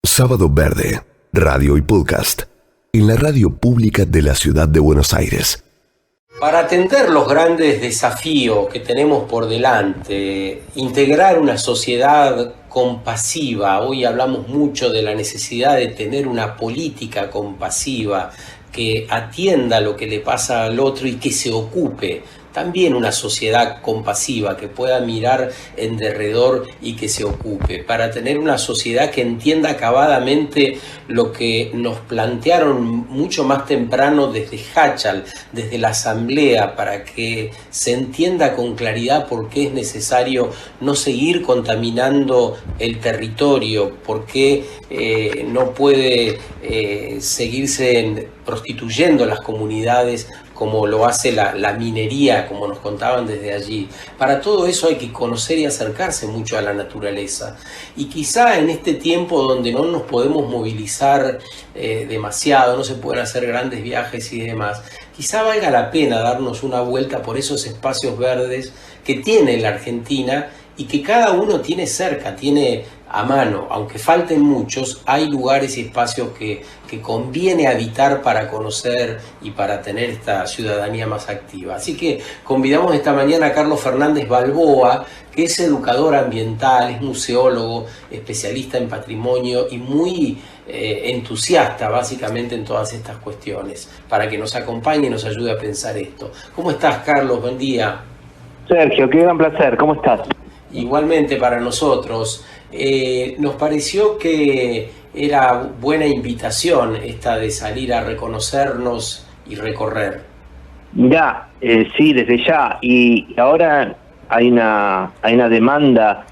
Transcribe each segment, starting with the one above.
Sábado Verde, radio y podcast, en la radio pública de la ciudad de Buenos Aires. Para atender los grandes desafíos que tenemos por delante, integrar una sociedad compasiva, hoy hablamos mucho de la necesidad de tener una política compasiva que atienda lo que le pasa al otro y que se ocupe. También una sociedad compasiva que pueda mirar en derredor y que se ocupe, para tener una sociedad que entienda acabadamente lo que nos plantearon mucho más temprano desde Hachal, desde la asamblea, para que se entienda con claridad por qué es necesario no seguir contaminando el territorio, por qué no puede seguirse prostituyendo las comunidades como lo hace la minería, como nos contaban desde allí. Para todo eso hay que conocer y acercarse mucho a la naturaleza. Y quizá en este tiempo donde no nos podemos movilizar demasiado, no se pueden hacer grandes viajes y demás, quizá valga la pena darnos una vuelta por esos espacios verdes que tiene la Argentina y que cada uno tiene cerca, tiene a mano. Aunque falten muchos, hay lugares y espacios que conviene habitar para conocer y para tener esta ciudadanía más activa. Así que convidamos esta mañana a Carlos Fernández Balboa, que es educador ambiental, es museólogo, especialista en patrimonio y muy entusiasta básicamente en todas estas cuestiones, para que nos acompañe y nos ayude a pensar esto. ¿Cómo estás, Carlos? Buen día. Sergio, qué gran placer. ¿Cómo estás? Igualmente para nosotros. Nos pareció que era buena invitación esta de salir a reconocernos y recorrer. Mirá, sí, desde ya. Y ahora hay una demanda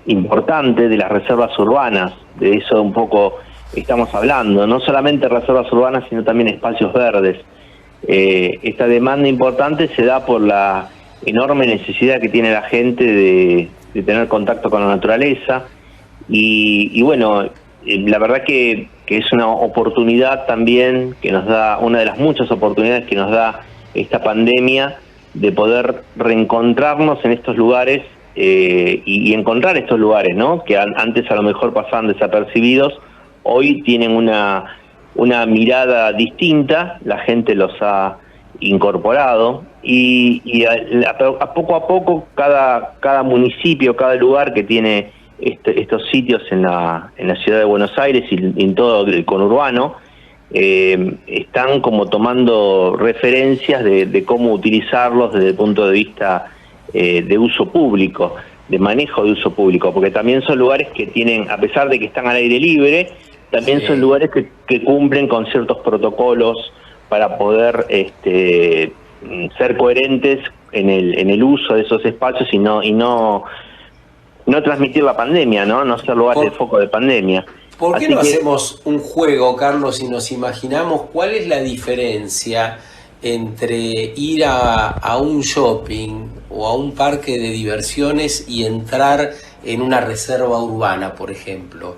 importante de las reservas urbanas. De eso un poco estamos hablando. No solamente reservas urbanas, sino también espacios verdes. Esta demanda importante se da por la enorme necesidad que tiene la gente de tener contacto con la naturaleza y bueno, la verdad que es una oportunidad también que nos da, una de las muchas oportunidades que nos da esta pandemia de poder reencontrarnos en estos lugares y encontrar estos lugares, ¿no? Que antes a lo mejor pasaban desapercibidos, hoy tienen una mirada distinta, la gente los ha incorporado y a poco cada municipio, cada lugar que tiene estos sitios en la ciudad de Buenos Aires y en todo el conurbano están como tomando referencias de cómo utilizarlos desde el punto de vista de uso público, de manejo de uso público, porque también son lugares que tienen, a pesar de que están al aire libre, también son lugares que cumplen con ciertos protocolos para poder ser coherentes en el uso de esos espacios y no transmitir la pandemia, no ser lugar de foco de pandemia. ¿Por qué no hacemos un juego, Carlos, y nos imaginamos cuál es la diferencia entre ir a un shopping o a un parque de diversiones y entrar en una reserva urbana, por ejemplo?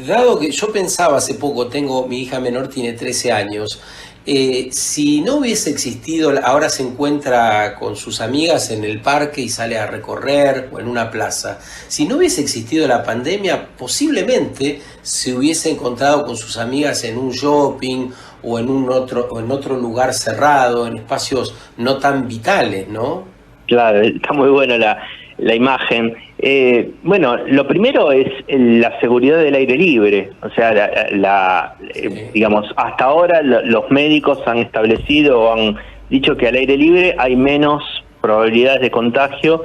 Dado que yo pensaba hace poco, mi hija menor tiene 13 años, si no hubiese existido, ahora se encuentra con sus amigas en el parque y sale a recorrer o en una plaza, si no hubiese existido la pandemia, posiblemente se hubiese encontrado con sus amigas en un shopping o en otro lugar cerrado, en espacios no tan vitales, ¿no? Claro, está muy buena la imagen. Bueno, lo primero es la seguridad del aire libre. O sea, digamos, hasta ahora los médicos han establecido o han dicho que al aire libre hay menos probabilidades de contagio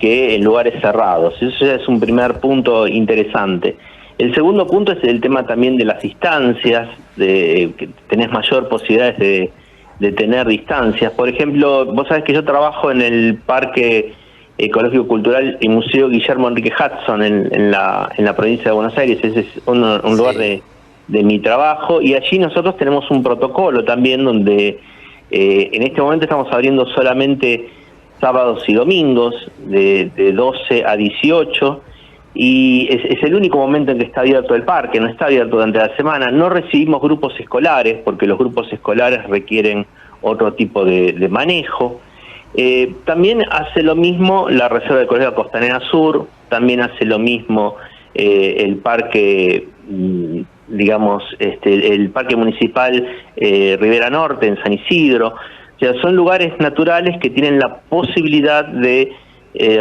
que en lugares cerrados. Eso ya es un primer punto interesante. El segundo punto es el tema también de las distancias, de que tenés mayor posibilidades de tener distancias. Por ejemplo, vos sabés que yo trabajo en el Parque Ecológico Cultural y Museo Guillermo Enrique Hudson en la provincia de Buenos Aires. Ese es un lugar de mi trabajo, y allí nosotros tenemos un protocolo también donde en este momento estamos abriendo solamente sábados y domingos de 12 a 18, y es el único momento en que está abierto el parque, no está abierto durante la semana. No recibimos grupos escolares porque los grupos escolares requieren otro tipo de manejo. También hace lo mismo la Reserva Ecológica Costanera Sur, también hace lo mismo el parque, digamos, el parque municipal Rivera Norte en San Isidro. O sea, son lugares naturales que tienen la posibilidad de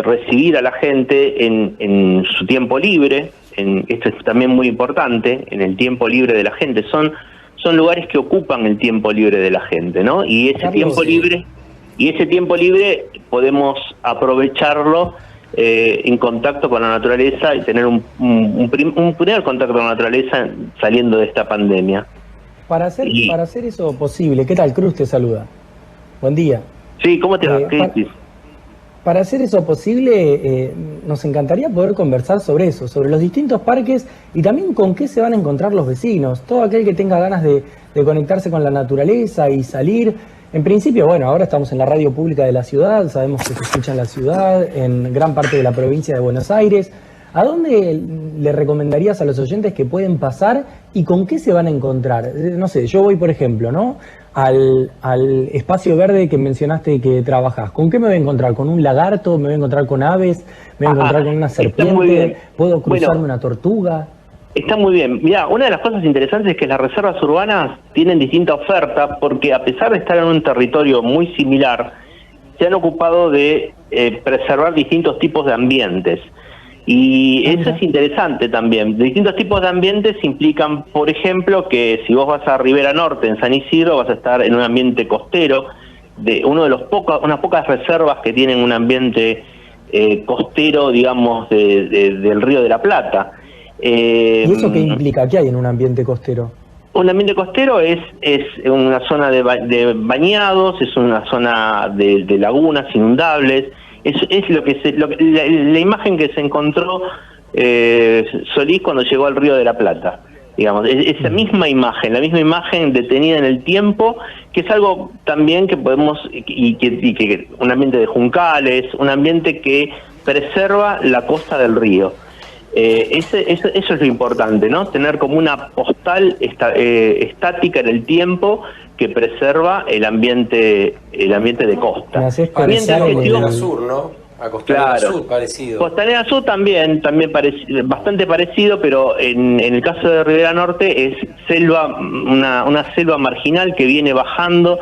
recibir a la gente en su tiempo libre. Esto es también muy importante, en el tiempo libre de la gente. Son lugares que ocupan el tiempo libre de la gente, ¿no? Y ese tiempo libre podemos aprovecharlo en contacto con la naturaleza y tener un primer contacto con la naturaleza saliendo de esta pandemia. Para hacer eso posible, ¿qué tal? Cruz te saluda. Buen día. Sí, ¿cómo te va? Para hacer eso posible, nos encantaría poder conversar sobre eso, sobre los distintos parques y también con qué se van a encontrar los vecinos. Todo aquel que tenga ganas de conectarse con la naturaleza y salir. En principio, bueno, ahora estamos en la radio pública de la ciudad, sabemos que se escucha en la ciudad, en gran parte de la provincia de Buenos Aires. ¿A dónde le recomendarías a los oyentes que pueden pasar y con qué se van a encontrar? No sé, yo voy, por ejemplo, ¿no?, al espacio verde que mencionaste que trabajás. ¿Con qué me voy a encontrar? ¿Con un lagarto? ¿Me voy a encontrar con aves? ¿Me voy a encontrar con una serpiente? ¿Puedo cruzarme una tortuga? Está muy bien. Mirá, una de las cosas interesantes es que las reservas urbanas tienen distinta oferta porque a pesar de estar en un territorio muy similar, se han ocupado de preservar distintos tipos de ambientes. Y eso es interesante también. Distintos tipos de ambientes implican, por ejemplo, que si vos vas a Rivera Norte, en San Isidro, vas a estar en un ambiente costero, de unas pocas reservas que tienen un ambiente costero, digamos, del Río de la Plata. ¿Y eso qué implica? ¿Qué hay en un ambiente costero? Un ambiente costero es una zona de bañados, es una zona de lagunas inundables. Es la imagen que se encontró Solís cuando llegó al Río de la Plata. Digamos, esa misma imagen detenida en el tiempo, que es algo también que podemos, y que un ambiente de juncales, un ambiente que preserva la costa del río. Eso es lo importante, ¿no? Tener como una postal estática en el tiempo que preserva el ambiente de costa. Costanera Sur, ¿no? A Costanera Sur, parecido. Costanera Sur también bastante parecido, pero en el caso de Rivera Norte es selva, una selva marginal que viene bajando.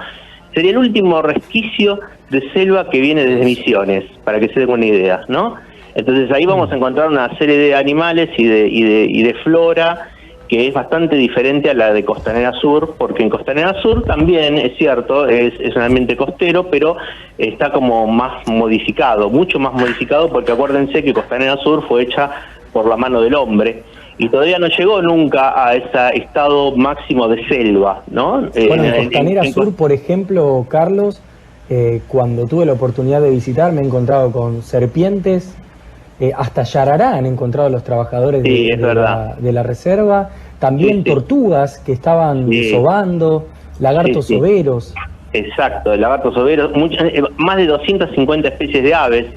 Sería el último resquicio de selva que viene desde Misiones, para que se den una idea, ¿no? Entonces ahí vamos a encontrar una serie de animales y de flora que es bastante diferente a la de Costanera Sur, porque en Costanera Sur también, es cierto, es un ambiente costero, pero está como más modificado, mucho más modificado, porque acuérdense que Costanera Sur fue hecha por la mano del hombre y todavía no llegó nunca a ese estado máximo de selva, ¿no? Bueno, en Costanera Sur, por ejemplo, Carlos, cuando tuve la oportunidad de visitar, me he encontrado con serpientes. Hasta yarará han encontrado los trabajadores de la reserva, también tortugas que estaban sobando, lagartos soberos. Exacto, lagartos soberos, más de 250 especies de aves.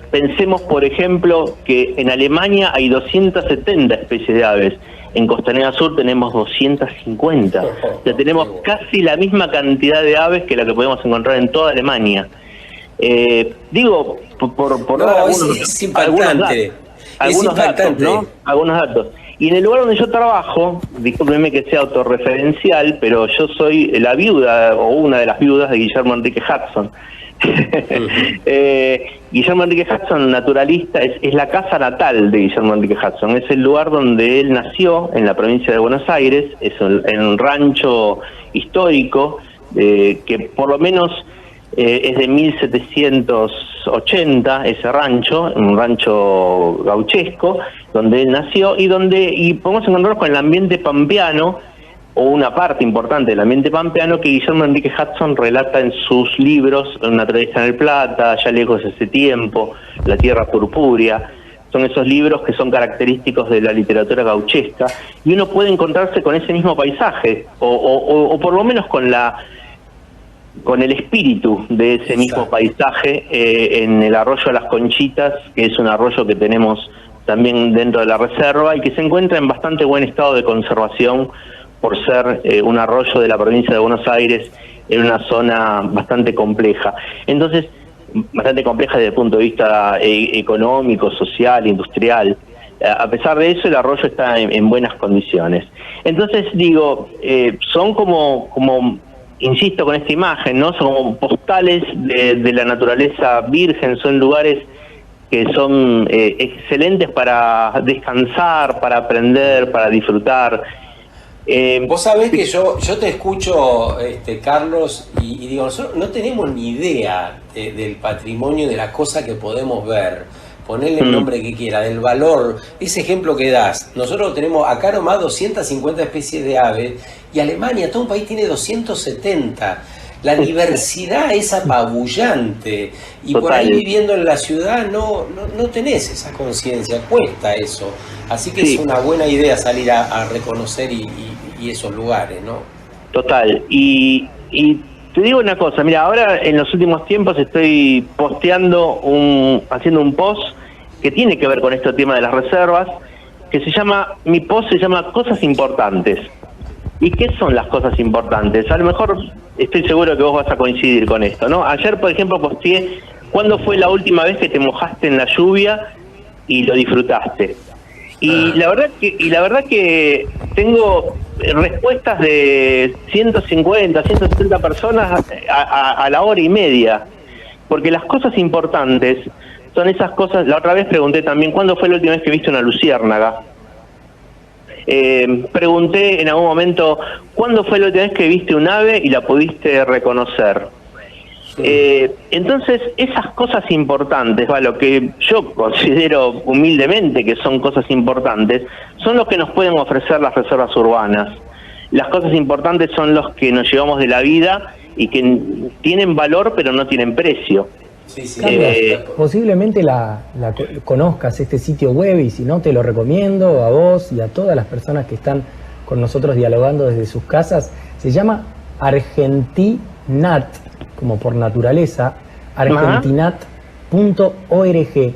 Pensemos, por ejemplo, que en Alemania hay 270 especies de aves, en Costanera Sur tenemos 250, o sea, tenemos casi la misma cantidad de aves que la que podemos encontrar en toda Alemania. Digo, por no, es impactante. Algunos datos, ¿no? Algunos datos. Y en el lugar donde yo trabajo, discúlpeme que sea autorreferencial, pero yo soy la viuda, o una de las viudas de Guillermo Enrique Hudson. Guillermo Enrique Hudson, naturalista, es la casa natal de Guillermo Enrique Hudson. Es el lugar donde él nació, en la provincia de Buenos Aires. Es en un rancho histórico, que por lo menos... es de 1780 ese rancho, un rancho gauchesco, donde él nació y podemos encontrarnos con el ambiente pampeano, o una parte importante del ambiente pampeano que Guillermo Enrique Hudson relata en sus libros, Una Travesía en el Plata, Ya lejos de ese tiempo, La Tierra Purpúrea. Son esos libros que son característicos de la literatura gauchesca, y uno puede encontrarse con ese mismo paisaje, o por lo menos con el espíritu de ese mismo paisaje en el arroyo Las Conchitas, que es un arroyo que tenemos también dentro de la reserva y que se encuentra en bastante buen estado de conservación por ser un arroyo de la provincia de Buenos Aires en una zona bastante compleja. Entonces, bastante compleja desde el punto de vista económico, social, industrial. a pesar de eso el arroyo está en buenas condiciones. Entonces digo, son como insisto con esta imagen, ¿no? Son como postales de la naturaleza virgen, son lugares que son excelentes para descansar, para aprender, para disfrutar. Vos sabés que yo te escucho, Carlos, y digo, nosotros no tenemos ni idea del patrimonio, de la cosa que podemos ver, ponerle el nombre que quiera, del valor, ese ejemplo que das. Nosotros tenemos acá nomás 250 especies de aves, y Alemania, todo un país, tiene 270. La diversidad es apabullante, y total. Por ahí viviendo en la ciudad no tenés esa conciencia, cuesta eso. Así que sí, es una buena idea salir a reconocer y esos lugares, ¿no? Total. Y te digo una cosa, mira, ahora en los últimos tiempos estoy haciendo un post que tiene que ver con este tema de las reservas, que mi post se llama Cosas Importantes. ¿Y qué son las cosas importantes? A lo mejor estoy seguro que vos vas a coincidir con esto, ¿no? Ayer, por ejemplo, posteé ¿cuándo fue la última vez que te mojaste en la lluvia y lo disfrutaste? Y la verdad que tengo respuestas de 150, 170 personas a la hora y media, porque las cosas importantes son esas cosas. La otra vez pregunté también ¿cuándo fue la última vez que viste una luciérnaga? Pregunté en algún momento ¿cuándo fue la última vez que viste un ave y la pudiste reconocer? Entonces esas cosas importantes, lo que yo considero humildemente que son cosas importantes, son los que nos pueden ofrecer las reservas urbanas. Las cosas importantes son los que nos llevamos de la vida y que tienen valor pero no tienen precio. Sí. Carlos, posiblemente la conozcas, este sitio web, y si no te lo recomiendo a vos y a todas las personas que están con nosotros dialogando desde sus casas. Se llama Argentinat, como por naturaleza, argentinat.org.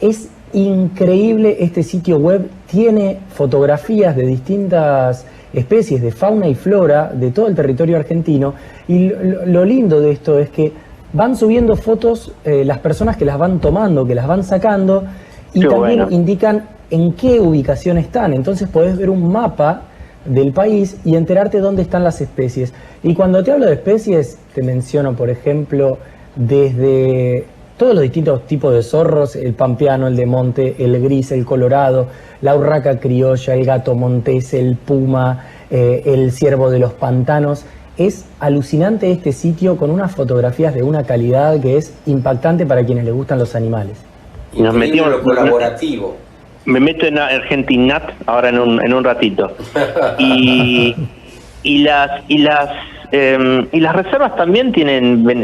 Es increíble este sitio web, tiene fotografías de distintas especies de fauna y flora de todo el territorio argentino, y lo lindo de esto es que van subiendo fotos las personas que las van tomando, que las van sacando, y qué también bueno. Indican en qué ubicación están. Entonces podés ver un mapa del país y enterarte dónde están las especies. Y cuando te hablo de especies, te menciono, por ejemplo, desde todos los distintos tipos de zorros: el pampeano, el de monte, el gris, el colorado, la urraca criolla, el gato montés, el puma, el ciervo de los pantanos. Es alucinante este sitio, con unas fotografías de una calidad que es impactante para quienes les gustan los animales. Y nos metimos en lo colaborativo. Me meto en Argentinat ahora en un ratito. Y las reservas también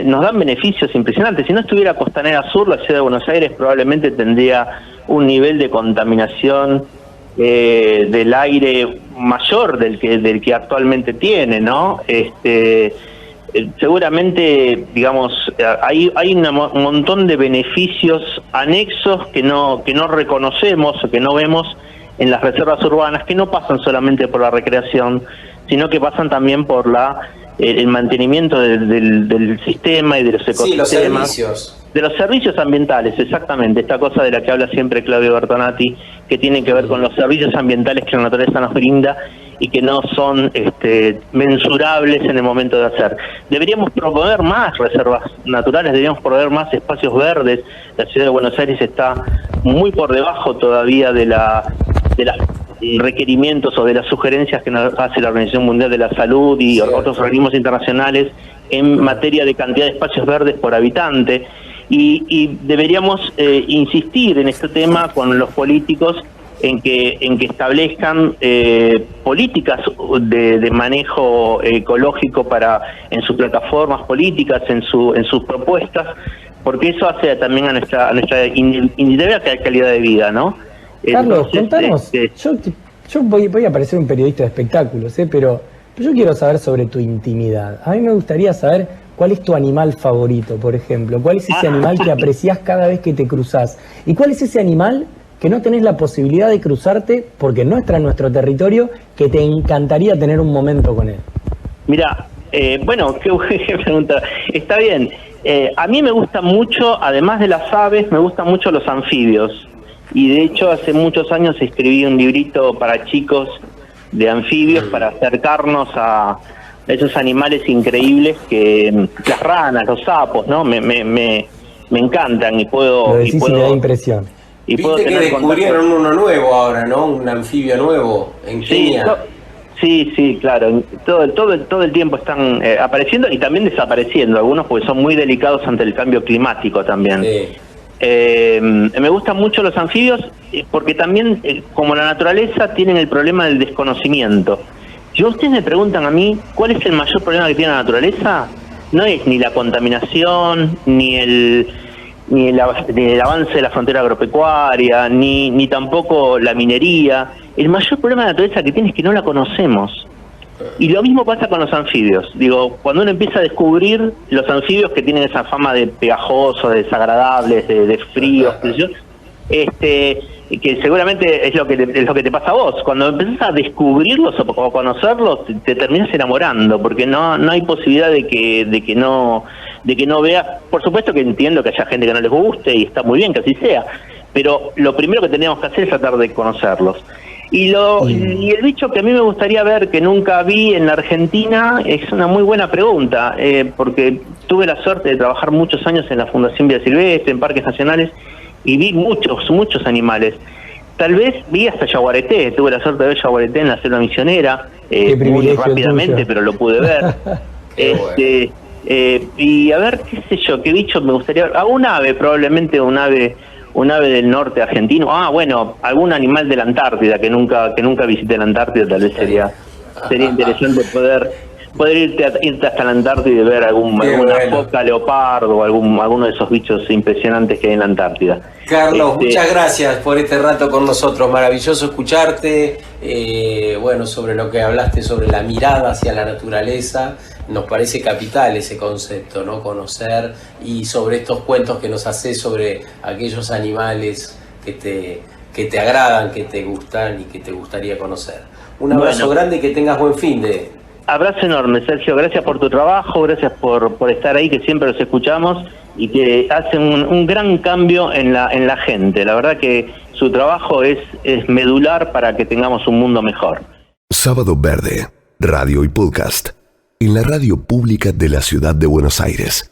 nos dan beneficios impresionantes. Si no estuviera Costanera Sur, la ciudad de Buenos Aires probablemente tendría un nivel de contaminación del aire mayor del que actualmente tiene, ¿no? Seguramente, digamos, hay un montón de beneficios anexos que no reconocemos o que no vemos en las reservas urbanas, que no pasan solamente por la recreación, sino que pasan también por el mantenimiento del sistema y de los ecosistemas. Sí, los servicios. De los servicios ambientales, exactamente, esta cosa de la que habla siempre Claudio Bertonati, que tiene que ver con los servicios ambientales que la naturaleza nos brinda y que no son mensurables en el momento de hacer. Deberíamos proponer más reservas naturales, deberíamos proponer más espacios verdes. La ciudad de Buenos Aires está muy por debajo todavía de los requerimientos o de las sugerencias que nos hace la Organización Mundial de la Salud y otros organismos internacionales en materia de cantidad de espacios verdes por habitante. Y deberíamos insistir en este tema con los políticos en que establezcan políticas de manejo ecológico en sus plataformas políticas, en sus propuestas, porque eso hace también a nuestra individual calidad de vida, ¿no? Carlos, contanos, yo voy a parecer un periodista de espectáculos, pero yo quiero saber sobre tu intimidad. A mí me gustaría saber cuál es tu animal favorito, por ejemplo. ¿Cuál es ese animal que apreciás cada vez que te cruzás? ¿Y cuál es ese animal que no tenés la posibilidad de cruzarte porque no está en nuestro territorio, que te encantaría tener un momento con él? Mira, bueno, qué buena pregunta. Está bien. A mí me gustan mucho, además de las aves, me gustan mucho los anfibios. y de hecho hace muchos años escribí un librito para chicos de anfibios para acercarnos a esos animales increíbles que las ranas, los sapos, ¿no? Me encantan y puedo... Lo decís y me da impresión. Y puedo Viste que tener descubrieron contacto. uno nuevo ahora, ¿no? Un anfibio nuevo en Kenia. Sí, claro. Todo el tiempo están apareciendo y también desapareciendo. Algunos porque son muy delicados ante el cambio climático también. Sí. Me gustan mucho los anfibios porque también, como la naturaleza, tienen el problema del desconocimiento. Si ustedes me preguntan a mí cuál es el mayor problema que tiene la naturaleza, no es ni la contaminación, ni el avance de la frontera agropecuaria, ni tampoco la minería. El mayor problema de la naturaleza que tiene es que no la conocemos. Y lo mismo pasa con los anfibios. Digo, cuando uno empieza a descubrir los anfibios que tienen esa fama de pegajosos, de desagradables, de fríos, que seguramente es lo que te pasa a vos. Cuando empezás a descubrirlos o conocerlos, te terminas enamorando, porque no hay posibilidad de que no veas. Por supuesto que entiendo que haya gente que no les guste y está muy bien que así sea, pero lo primero que tenemos que hacer es tratar de conocerlos. Y el bicho que a mí me gustaría ver, que nunca vi en la Argentina, es una muy buena pregunta, porque tuve la suerte de trabajar muchos años en la Fundación Vida Silvestre, en parques nacionales, y vi muchos animales. Tal vez vi hasta yaguareté, tuve la suerte de ver yaguareté en la selva misionera, muy rápidamente, pero lo pude ver. Y a ver, qué sé yo, qué bicho me gustaría ver. Un ave, probablemente un ave del norte argentino. Bueno, algún animal de la Antártida que nunca visité la Antártida. Tal vez sería interesante poder irte hasta la Antártida y ver alguna foca leopardo o alguno de esos bichos impresionantes que hay en la Antártida. Carlos, muchas gracias por este rato con nosotros. Maravilloso escucharte. Sobre lo que hablaste sobre la mirada hacia la naturaleza. Nos parece capital ese concepto, ¿no? Conocer, y sobre estos cuentos que nos haces sobre aquellos animales que te agradan, que te gustan y que te gustaría conocer. Un abrazo grande y que tengas buen fin de... Abrazo enorme, Sergio. Gracias por tu trabajo, gracias por estar ahí, que siempre los escuchamos y que hacen un gran cambio en la gente. La verdad que su trabajo es medular para que tengamos un mundo mejor. Sábado Verde, radio y podcast, en la radio pública de la Ciudad de Buenos Aires.